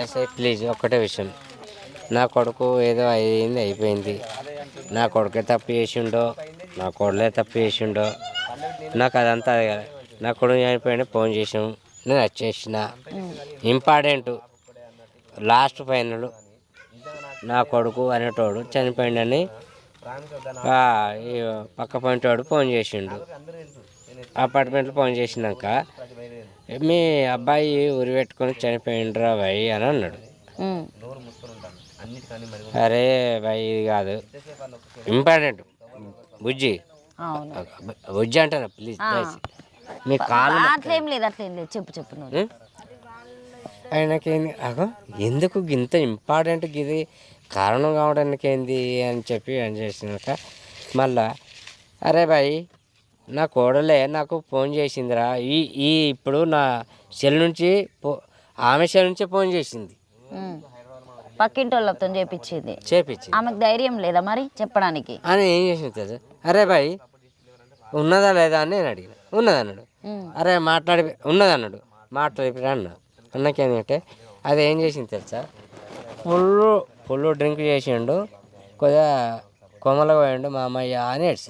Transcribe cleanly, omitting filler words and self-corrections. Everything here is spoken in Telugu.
ఎస్ఐ ప్లీజ్ ఒక్కటే విషయం, నా కొడుకు ఏదో అయింది అయిపోయింది, నా కొడుకే తప్పు చేసిండో నా కొడలే తప్పు చేసిండో నాకు అదంతా నా కొడుకు చనిపోయింది ఫోన్ చేసాం, నేను వచ్చేసిన. ఇంపార్టెంట్ లాస్ట్ ఫైనల్ నా కొడుకు అనేటోడు చనిపోయిండని ఈ పక్క పంటోడు ఫోన్ చేసిండు. అపార్ట్మెంట్లో ఫోన్ చేసినాక మీ అబ్బాయి ఉరి పెట్టుకొని చనిపోయిండ్రా భయ్ అని అన్నాడు. అరే భయ్ ఇది కాదు ఇంపార్టెంట్, బుజ్జి బుజ్జి అంటారా ప్లీజ్ మీ కాలు అట్లేం లేదు చెప్పు చెప్పు. ఆయనకేంది అగో ఎందుకు ఇంత ఇంపార్టెంట్ ఇది కారణం కావడానికి ఏంది అని చెప్పి ఏం చేసినాక మళ్ళా అరే భాయ్ నా కోడలే నాకు ఫోన్ చేసిందిరా, ఈ ఇప్పుడు నా సెల్ నుంచి ఆమె సెల్ నుంచే ఫోన్ చేసింది, పక్కింటి వాళ్ళతో చేపించింది. ఆమెకు ధైర్యం లేదా మరి చెప్పడానికి అని ఏం చేసింది తెలుసా, అరే భాయ్ ఉన్నదా లేదా అని నేను అడిగిన, ఉన్నదన్నాడు. అరే మాట్లాడి ఉన్నదన్నాడు, మాట్లాడి అన్నా. అన్నకేంటంటే అది ఏం చేసింది తెలుసా, ఫుల్ డ్రింక్ చేసిండు, కొద్దిగా కొమ్మలు పోయిండు మా అమ్మయ్య అని ఏడ్చింది.